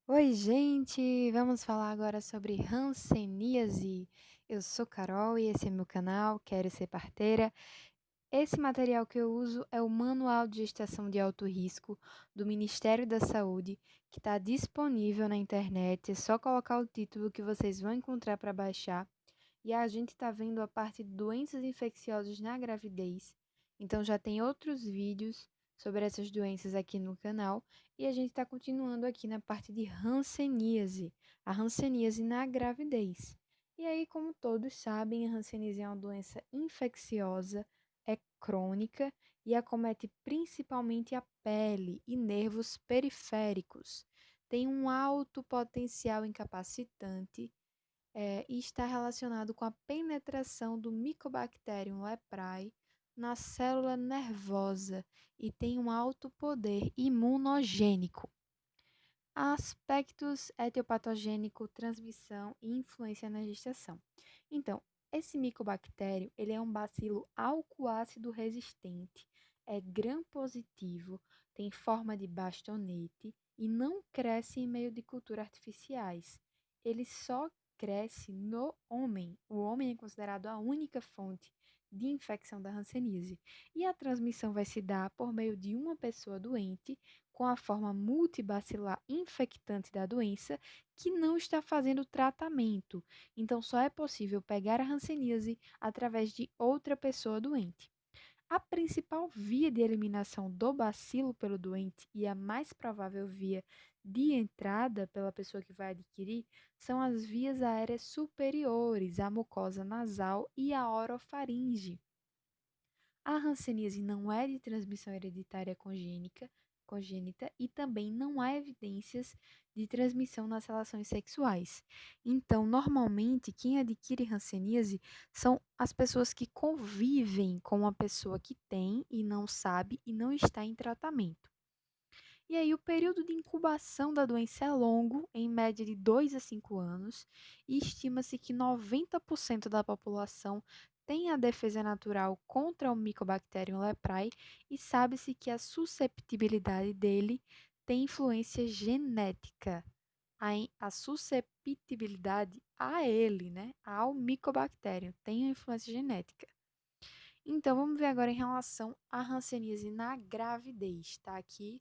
Oi, gente! Vamos falar agora sobre hanseníase. Eu sou Carol e esse é meu canal, Quero Ser Parteira. Esse material que eu uso é o Manual de Gestação de Alto Risco do Ministério da Saúde, que está disponível na internet. É só colocar o título que vocês vão encontrar para baixar. E a gente está vendo a parte de doenças infecciosas na gravidez. Então já tem outros vídeos sobre essas doenças aqui no canal. E a gente está continuando aqui na parte de hanseníase, a hanseníase na gravidez. E aí, como todos sabem, a hanseníase é uma doença infecciosa, é crônica e acomete principalmente a pele e nervos periféricos. Tem um alto potencial incapacitante e está relacionado com a penetração do Mycobacterium leprae na célula nervosa e tem um alto poder imunogênico. Aspectos etiopatogênico, transmissão e influência na gestação. Então, esse micobactério, ele é um bacilo alcoácido resistente, é gram-positivo, tem forma de bastonete e não cresce em meio de cultura artificiais. Ele só cresce no homem. O homem é considerado a única fonte de infecção da hanseníase. E a transmissão vai se dar por meio de uma pessoa doente com a forma multibacilar infectante da doença que não está fazendo tratamento. Então, só é possível pegar a hanseníase através de outra pessoa doente. A principal via de eliminação do bacilo pelo doente e a mais provável via de entrada pela pessoa que vai adquirir são as vias aéreas superiores, a mucosa nasal e a orofaringe. A hanseníase não é de transmissão hereditária congênita e também não há evidências de transmissão nas relações sexuais. Então, normalmente, quem adquire hanseníase são as pessoas que convivem com uma pessoa que tem e não sabe e não está em tratamento. E aí, o período de incubação da doença é longo, em média de 2 a 5 anos, e estima-se que 90% da população tem a defesa natural contra o Mycobacterium leprae e sabe-se que a susceptibilidade dele tem influência genética. A susceptibilidade a ele, né, ao Mycobacterium, tem a influência genética. Então, vamos ver agora em relação à hanseníase na gravidez, tá? Aqui,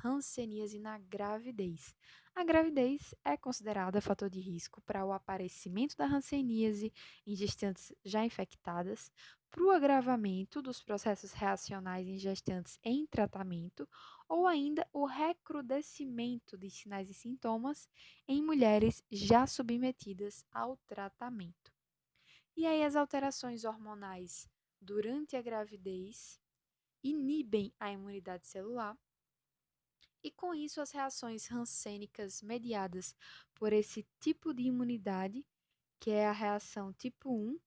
hanseníase na gravidez. A gravidez é considerada fator de risco para o aparecimento da hanseníase em gestantes já infectadas, para o agravamento dos processos reacionais em gestantes em tratamento ou ainda o recrudescimento de sinais e sintomas em mulheres já submetidas ao tratamento. E aí as alterações hormonais durante a gravidez inibem a imunidade celular e com isso as reações rancênicas mediadas por esse tipo de imunidade, que é a reação tipo 1,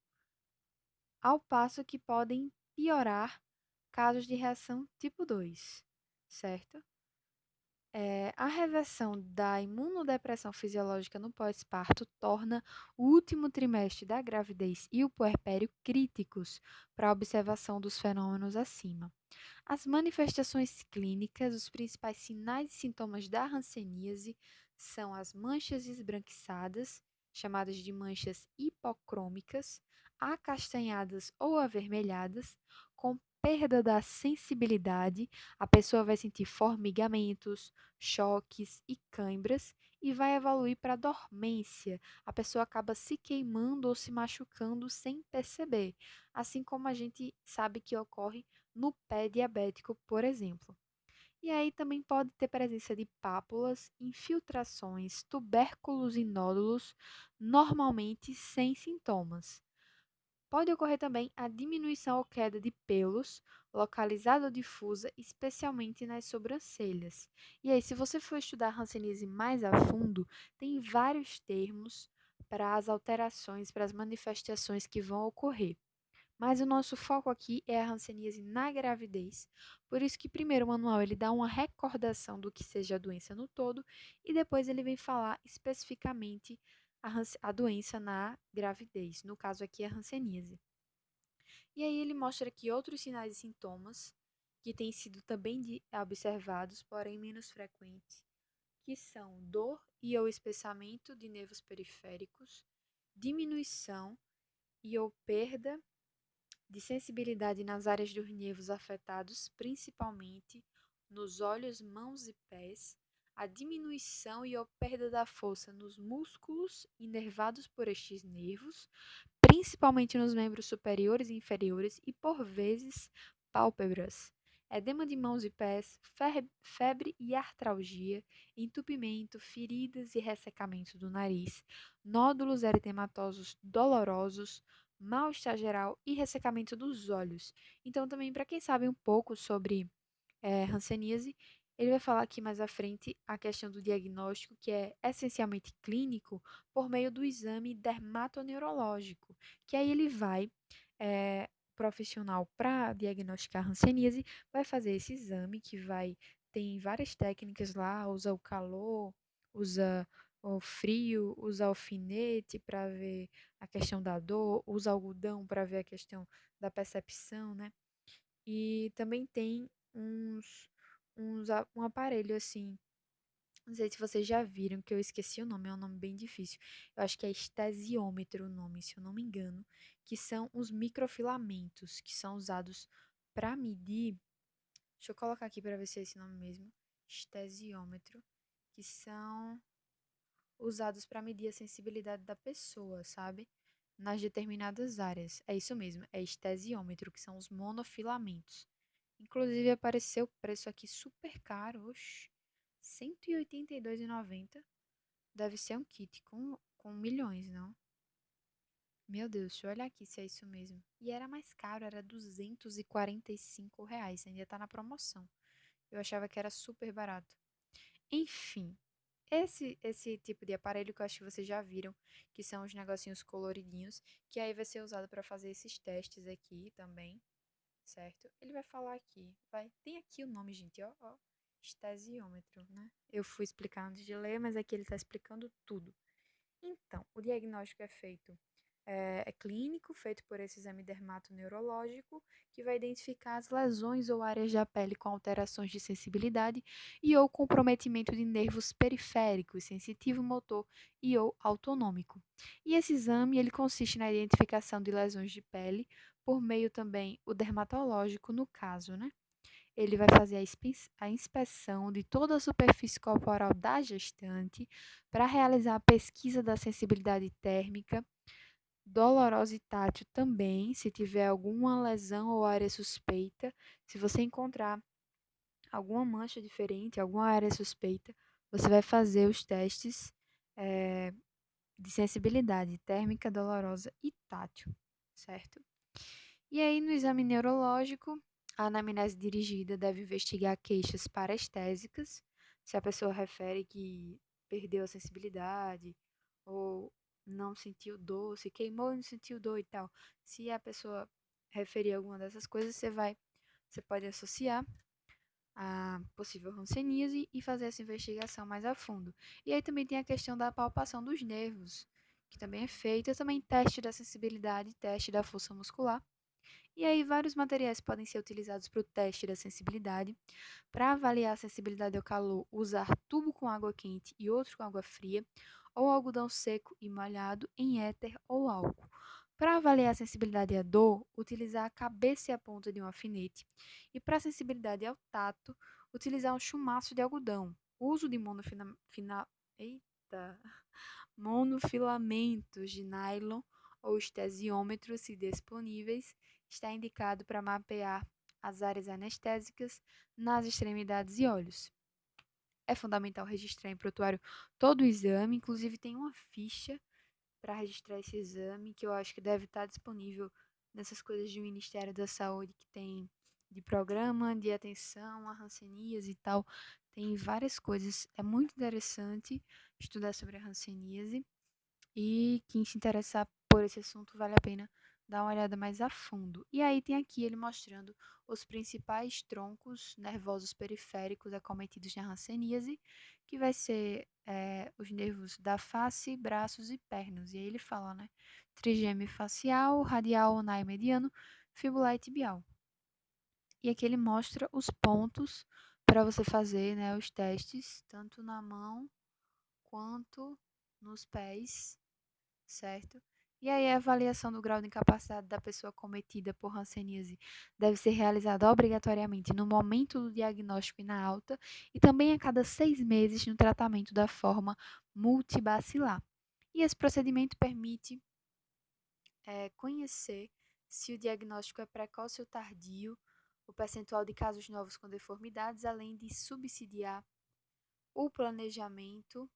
ao passo que podem piorar casos de reação tipo 2, certo? A reversão da imunodepressão fisiológica no pós-parto torna o último trimestre da gravidez e o puerpério críticos para a observação dos fenômenos acima. As manifestações clínicas, os principais sinais e sintomas da hanseníase são as manchas esbranquiçadas, chamadas de manchas hipocrômicas, acastanhadas ou avermelhadas, com perda da sensibilidade, a pessoa vai sentir formigamentos, choques e cãibras e vai evoluir para dormência. A pessoa acaba se queimando ou se machucando sem perceber, assim como a gente sabe que ocorre no pé diabético, por exemplo. E aí também pode ter presença de pápulas, infiltrações, tubérculos e nódulos, normalmente sem sintomas. Pode ocorrer também a diminuição ou queda de pelos, localizada ou difusa, especialmente nas sobrancelhas. E aí, se você for estudar a hanseníase mais a fundo, tem vários termos para as alterações, para as manifestações que vão ocorrer. Mas o nosso foco aqui é a hanseníase na gravidez. Por isso que primeiro o manual ele dá uma recordação do que seja a doença no todo e depois ele vem falar especificamente a doença na gravidez. No caso aqui é a hanseníase. E aí ele mostra aqui outros sinais e sintomas que têm sido também observados, porém menos frequentes, que são dor e ou espessamento de nervos periféricos, diminuição e ou perda de sensibilidade nas áreas dos nervos afetados, principalmente nos olhos, mãos e pés, a diminuição e ou perda da força nos músculos inervados por estes nervos, principalmente nos membros superiores e inferiores e, por vezes, pálpebras. Edema de mãos e pés, febre e artralgia, entupimento, feridas e ressecamento do nariz, nódulos eritematosos dolorosos, mal-estar geral e ressecamento dos olhos. Então, também, para quem sabe um pouco sobre hanseníase, ele vai falar aqui mais à frente a questão do diagnóstico, que é essencialmente clínico, por meio do exame dermatoneurológico, que aí ele vai, profissional para diagnosticar hanseníase, vai fazer esse exame que tem várias técnicas lá, usa o calor, usa o frio, usa alfinete para ver a questão da dor, usa algodão para ver a questão da percepção, né? E também tem um aparelho assim, não sei se vocês já viram, que eu esqueci o nome, é um nome bem difícil. Eu acho que é estesiômetro o nome, se eu não me engano, que são os microfilamentos que são usados para medir. Deixa eu colocar aqui para ver se é esse nome mesmo. Estesiômetro, que são usados para medir a sensibilidade da pessoa, sabe? Nas determinadas áreas. É isso mesmo, é estesiômetro, que são os monofilamentos. Inclusive apareceu o preço aqui super caro, oxe, R$ 182,90. Deve ser um kit com milhões, não? Meu Deus, deixa eu olhar aqui se é isso mesmo. E era mais caro, era R$ 245, ainda tá na promoção. Eu achava que era super barato. Enfim, esse tipo de aparelho que eu acho que vocês já viram, que são os negocinhos coloridinhos, que aí vai ser usado para fazer esses testes aqui também, certo? Ele vai falar aqui, tem aqui o nome, gente, ó, estesiômetro, né? Eu fui explicar antes de ler, mas aqui ele está explicando tudo. Então, o diagnóstico é feito é clínico, feito por esse exame dermatoneurológico, que vai identificar as lesões ou áreas da pele com alterações de sensibilidade e ou comprometimento de nervos periféricos, sensitivo, motor e ou autonômico. E esse exame ele consiste na identificação de lesões de pele por meio também o dermatológico no caso, né? Ele vai fazer a inspeção de toda a superfície corporal da gestante para realizar a pesquisa da sensibilidade térmica, dolorosa e tátil também, se tiver alguma lesão ou área suspeita. Se você encontrar alguma mancha diferente, alguma área suspeita, você vai fazer os testes de sensibilidade térmica, dolorosa e tátil, certo? E aí, no exame neurológico, a anamnese dirigida deve investigar queixas parestésicas, se a pessoa refere que perdeu a sensibilidade ou não sentiu dor, se queimou e não sentiu dor e tal. Se a pessoa referir alguma dessas coisas, você pode associar a possível hanseníase e fazer essa investigação mais a fundo. E aí também tem a questão da palpação dos nervos, que também é feita, também teste da sensibilidade, teste da força muscular. E aí, vários materiais podem ser utilizados para o teste da sensibilidade. Para avaliar a sensibilidade ao calor, usar tubo com água quente e outro com água fria, ou algodão seco e molhado em éter ou álcool. Para avaliar a sensibilidade à dor, utilizar a cabeça e a ponta de um alfinete. E para a sensibilidade ao tato, utilizar um chumaço de algodão. O uso de Eita! Monofilamentos de nylon ou estesiômetros, se disponíveis, está indicado para mapear as áreas anestésicas nas extremidades e olhos. É fundamental registrar em prontuário todo o exame, inclusive tem uma ficha para registrar esse exame, que eu acho que deve estar disponível nessas coisas do Ministério da Saúde, que tem de programa de atenção a hanseníase e tal. Tem várias coisas. É muito interessante estudar sobre a hanseníase. E quem se interessar por esse assunto vale a pena dar uma olhada mais a fundo. E aí tem aqui ele mostrando os principais troncos nervosos periféricos acometidos na hanseníase, que vai ser os nervos da face, braços e pernas. E aí ele fala, né? Trigêmeo facial, radial, ulnar mediano, fibular e tibial. E aqui ele mostra os pontos para você fazer, né, os testes, tanto na mão quanto nos pés, certo? E aí a avaliação do grau de incapacidade da pessoa cometida por hanseníase deve ser realizada obrigatoriamente no momento do diagnóstico e na alta, e também a cada 6 meses no tratamento da forma multibacilar. E esse procedimento permite conhecer se o diagnóstico é precoce ou tardio, o percentual de casos novos com deformidades, além de subsidiar o planejamento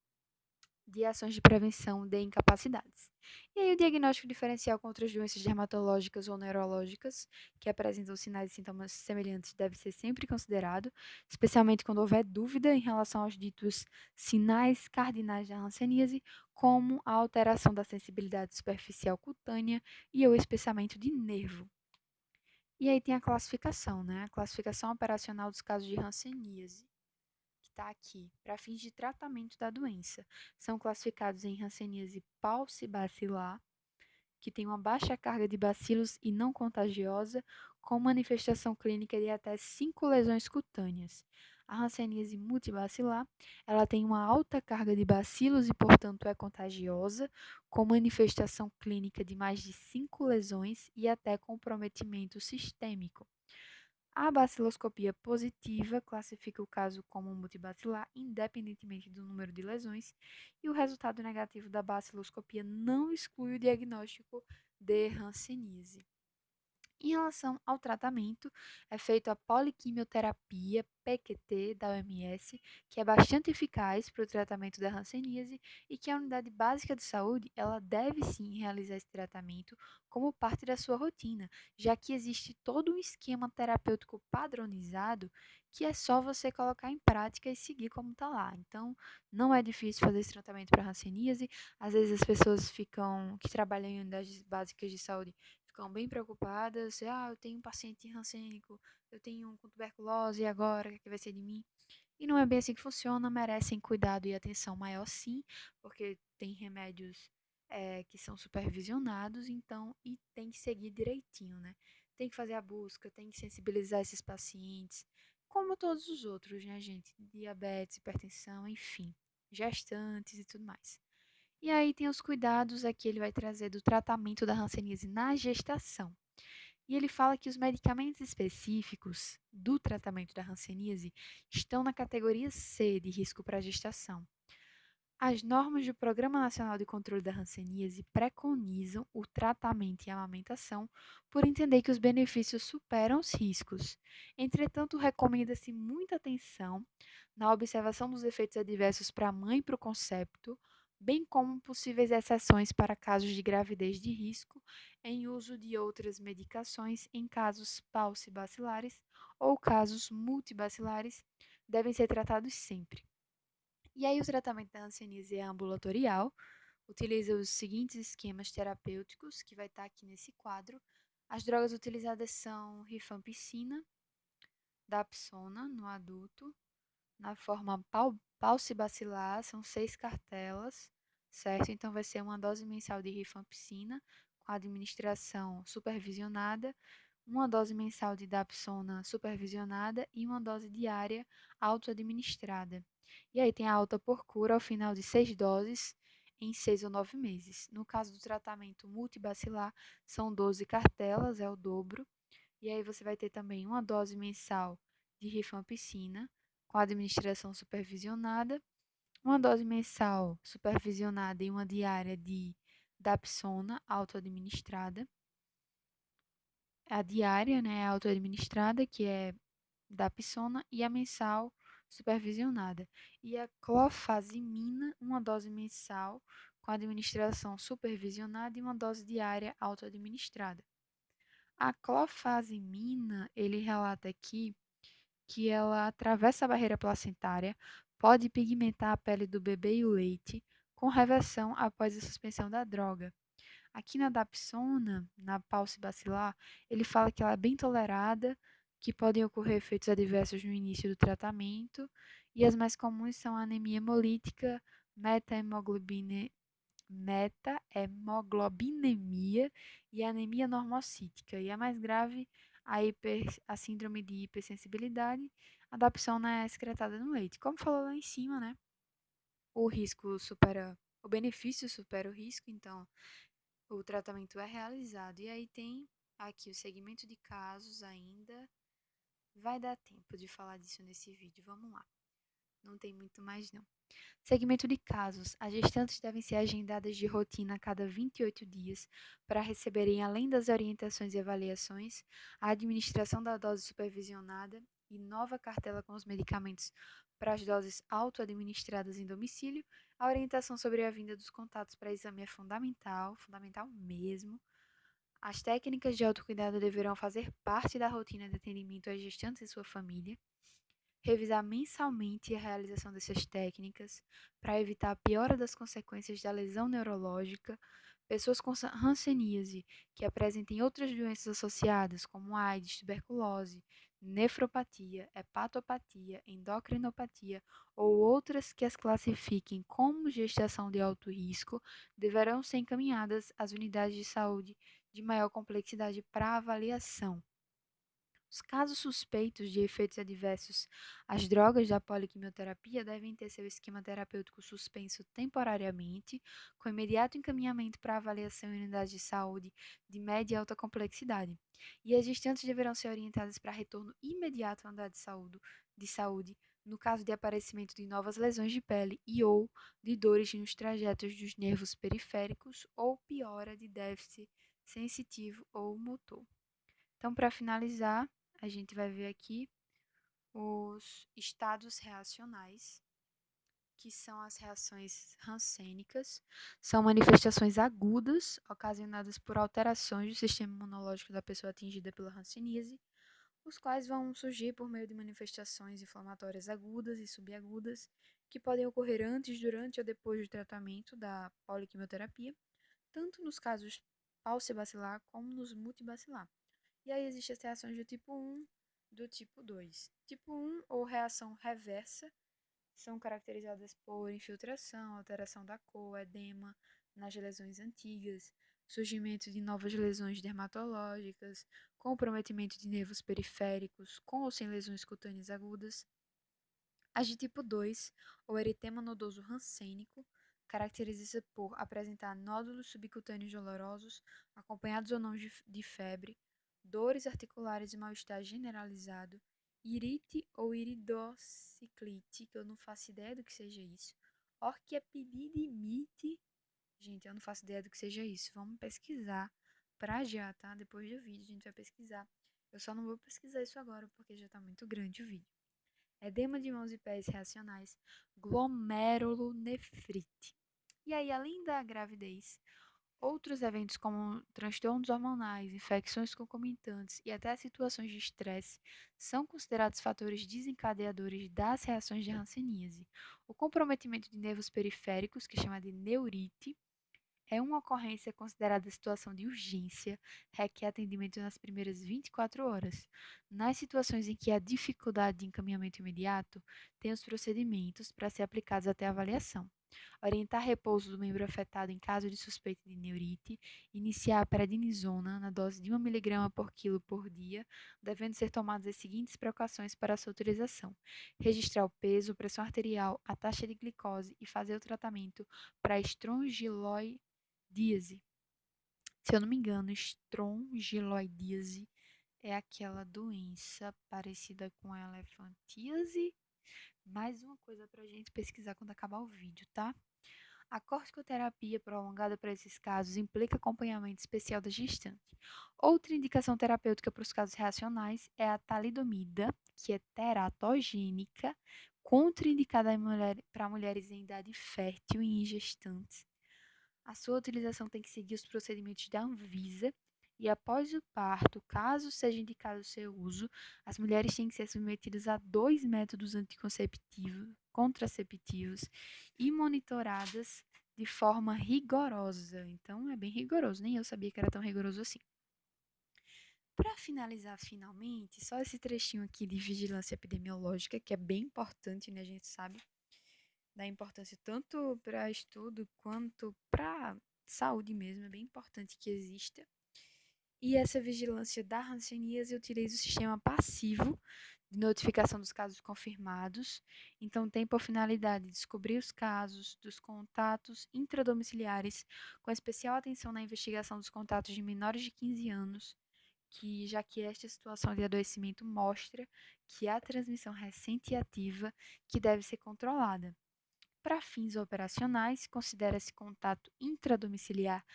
de ações de prevenção de incapacidades. E aí, o diagnóstico diferencial contra as doenças dermatológicas ou neurológicas que apresentam sinais e sintomas semelhantes deve ser sempre considerado, especialmente quando houver dúvida em relação aos ditos sinais cardinais da hanseníase, como a alteração da sensibilidade superficial cutânea e o espessamento de nervo. E aí tem a classificação, né? A classificação operacional dos casos de hanseníase que está aqui, para fins de tratamento da doença. São classificados em hanseníase paucibacilar, que tem uma baixa carga de bacilos e não contagiosa, com manifestação clínica de até 5 lesões cutâneas. A hanseníase multibacilar, ela tem uma alta carga de bacilos e, portanto, é contagiosa, com manifestação clínica de mais de 5 lesões e até comprometimento sistêmico. A baciloscopia positiva classifica o caso como multibacilar, independentemente do número de lesões, e o resultado negativo da baciloscopia não exclui o diagnóstico de hanseníase. Em relação ao tratamento, é feita a poliquimioterapia PQT da OMS, que é bastante eficaz para o tratamento da hanseníase e que a unidade básica de saúde ela deve sim realizar esse tratamento como parte da sua rotina, já que existe todo um esquema terapêutico padronizado que é só você colocar em prática e seguir como está lá. Então, não é difícil fazer esse tratamento para hanseníase. Às vezes as pessoas que trabalham em unidades básicas de saúde ficam bem preocupadas. Ah, eu tenho um paciente rancênico, eu tenho um com tuberculose, e agora? O que é que vai ser de mim? E não é bem assim que funciona, merecem cuidado e atenção maior sim, porque tem remédios que são supervisionados, então, e tem que seguir direitinho, né? Tem que fazer a busca, tem que sensibilizar esses pacientes, como todos os outros, né, gente? Diabetes, hipertensão, enfim, gestantes e tudo mais. E aí tem os cuidados que ele vai trazer do tratamento da hanseníase na gestação. E ele fala que os medicamentos específicos do tratamento da hanseníase estão na categoria C de risco para a gestação. As normas do Programa Nacional de Controle da Hanseníase preconizam o tratamento e a amamentação por entender que os benefícios superam os riscos. Entretanto, recomenda-se muita atenção na observação dos efeitos adversos para a mãe e para o concepto, bem como possíveis exceções para casos de gravidez de risco em uso de outras medicações em casos paucibacilares ou casos multibacilares devem ser tratados sempre. E aí o tratamento da hanseníase é ambulatorial, utiliza os seguintes esquemas terapêuticos, que vai estar aqui nesse quadro. As drogas utilizadas são rifampicina, dapsona no adulto, na forma paucibacilar, são 6 cartelas, certo? Então vai ser uma dose mensal de rifampicina, com administração supervisionada, uma dose mensal de dapsona supervisionada e uma dose diária auto-administrada. E aí tem a alta por cura ao final de 6 doses em 6 ou 9 meses. No caso do tratamento multibacilar, são 12 cartelas, é o dobro. E aí você vai ter também uma dose mensal de rifampicina com administração supervisionada, uma dose mensal supervisionada e uma diária de dapsona auto-administrada. A diária, né, auto-administrada, que é dapsona, e a mensal supervisionada. E a clofazimina, uma dose mensal com administração supervisionada e uma dose diária auto-administrada. A clofazimina, ele relata aqui que ela atravessa a barreira placentária, pode pigmentar a pele do bebê e o leite, com reversão após a suspensão da droga. Aqui na dapsona, na paucibacilar, ele fala que ela é bem tolerada, que podem ocorrer efeitos adversos no início do tratamento, e as mais comuns são a anemia hemolítica, metaemoglobinemia e a anemia normocítica. E a mais grave, a síndrome de hipersensibilidade, a adaptação não é excretada no leite. Como falou lá em cima, né? O benefício supera o risco, então o tratamento é realizado. E aí tem aqui o segmento de casos ainda. Vai dar tempo de falar disso nesse vídeo. Vamos lá. Não tem muito mais não. Segmento de casos. As gestantes devem ser agendadas de rotina a cada 28 dias para receberem, além das orientações e avaliações, a administração da dose supervisionada e nova cartela com os medicamentos para as doses auto-administradas em domicílio. A orientação sobre a vinda dos contatos para exame é fundamental, fundamental mesmo. As técnicas de autocuidado deverão fazer parte da rotina de atendimento às gestantes e sua família. Revisar mensalmente a realização dessas técnicas para evitar a piora das consequências da lesão neurológica. Pessoas com hanseníase que apresentem outras doenças associadas, como AIDS, tuberculose, nefropatia, hepatopatia, endocrinopatia ou outras que as classifiquem como gestação de alto risco, deverão ser encaminhadas às unidades de saúde de maior complexidade para avaliação. Os casos suspeitos de efeitos adversos às drogas da poliquimioterapia devem ter seu esquema terapêutico suspenso temporariamente, com imediato encaminhamento para avaliação em unidade de saúde de média e alta complexidade. E as gestantes deverão ser orientadas para retorno imediato à unidade de saúde no caso de aparecimento de novas lesões de pele e ou de dores nos trajetos dos nervos periféricos ou piora de déficit sensitivo ou motor. Então, para finalizar, a gente vai ver aqui os estados reacionais, que são as reações rancênicas. São manifestações agudas ocasionadas por alterações do sistema imunológico da pessoa atingida pela hanseníase, os quais vão surgir por meio de manifestações inflamatórias agudas e subagudas, que podem ocorrer antes, durante ou depois do tratamento da poliquimioterapia, tanto nos casos paucibacilar como nos multibacilar. E aí existem as reações do tipo 1, do tipo 2. Tipo 1 ou reação reversa são caracterizadas por infiltração, alteração da cor, edema nas lesões antigas, surgimento de novas lesões dermatológicas, comprometimento de nervos periféricos, com ou sem lesões cutâneas agudas. As de tipo 2, ou eritema nodoso rancênico, caracteriza-se por apresentar nódulos subcutâneos dolorosos, acompanhados ou não de febre, dores articulares e mal-estar generalizado, irite ou iridociclite, que eu não faço ideia do que seja isso, orquiepididimite, gente, eu não faço ideia do que seja isso, vamos pesquisar pra já, tá? Depois do vídeo a gente vai pesquisar. Eu só não vou pesquisar isso agora porque já tá muito grande o vídeo. Edema de mãos e pés reacionais, glomerulonefrite. E aí, além da gravidez, outros eventos como transtornos hormonais, infecções concomitantes e até situações de estresse são considerados fatores desencadeadores das reações de hanseníase. O comprometimento de nervos periféricos, que chama de neurite, é uma ocorrência considerada situação de urgência, requer atendimento nas primeiras 24 horas. Nas situações em que há dificuldade de encaminhamento imediato, tem os procedimentos para ser aplicados até a avaliação. Orientar repouso do membro afetado em caso de suspeita de neurite, iniciar a prednisona na dose de 1 mg por quilo por dia, devendo ser tomadas as seguintes precauções para sua utilização: registrar o peso, pressão arterial, a taxa de glicose e fazer o tratamento para estrongiloidese. Se eu não me engano, estrongiloidese é aquela doença parecida com a elefantíase. Mais uma coisa para a gente pesquisar quando acabar o vídeo, tá? A corticoterapia prolongada para esses casos implica acompanhamento especial da gestante. Outra indicação terapêutica para os casos reacionais é a talidomida, que é teratogênica, contraindicada para mulheres em idade fértil e em gestantes. A sua utilização tem que seguir os procedimentos da Anvisa e após o parto, caso seja indicado o seu uso, as mulheres têm que ser submetidas a 2 métodos anticonceptivos, contraceptivos e monitoradas de forma rigorosa. Então, é bem rigoroso, nem eu sabia que era tão rigoroso assim. Para finalizar, finalmente, só esse trechinho aqui de vigilância epidemiológica, que é bem importante, né? A gente sabe da importância tanto para estudo quanto para saúde mesmo, é bem importante que exista. E essa vigilância da hanseníase utiliza o sistema passivo de notificação dos casos confirmados. Então, tem por finalidade descobrir os casos dos contatos intradomiciliares, com especial atenção na investigação dos contatos de menores de 15 anos, já que esta situação de adoecimento mostra que há transmissão recente e ativa que deve ser controlada. Para fins operacionais, considera-se contato intradomiciliar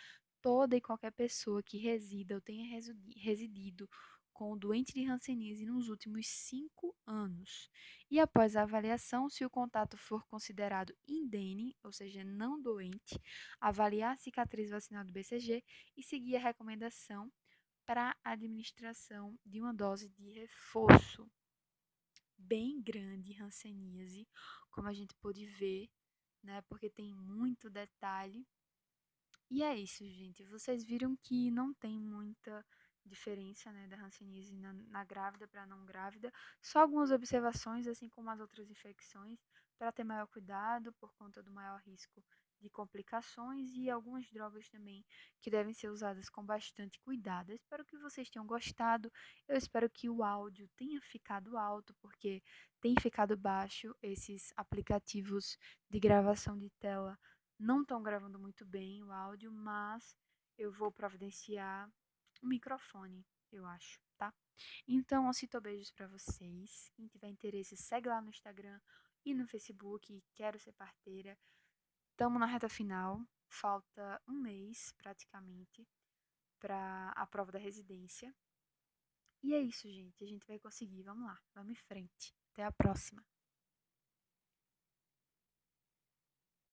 toda e qualquer pessoa que resida ou tenha residido com o doente de hanseníase nos últimos 5 anos. E após a avaliação, se o contato for considerado indene, ou seja, não doente, avaliar a cicatriz vacinal do BCG e seguir a recomendação para a administração de uma dose de reforço. Bem grande hanseníase, como a gente pôde ver, né? Porque tem muito detalhe. E é isso, gente. Vocês viram que não tem muita diferença, né, da hanseníase na grávida para não grávida. Só algumas observações, assim como as outras infecções, para ter maior cuidado por conta do maior risco de complicações e algumas drogas também que devem ser usadas com bastante cuidado. Eu espero que vocês tenham gostado. Eu espero que o áudio tenha ficado alto, porque tem ficado baixo esses aplicativos de gravação de tela não estão gravando muito bem o áudio, mas eu vou providenciar o microfone, eu acho, tá? Então, eu cito beijos pra vocês. Quem tiver interesse, segue lá no Instagram e no Facebook. Quero ser parteira. Tamo na reta final. Falta um mês, praticamente, para a prova da residência. E é isso, gente. A gente vai conseguir. Vamos lá. Vamos em frente. Até a próxima.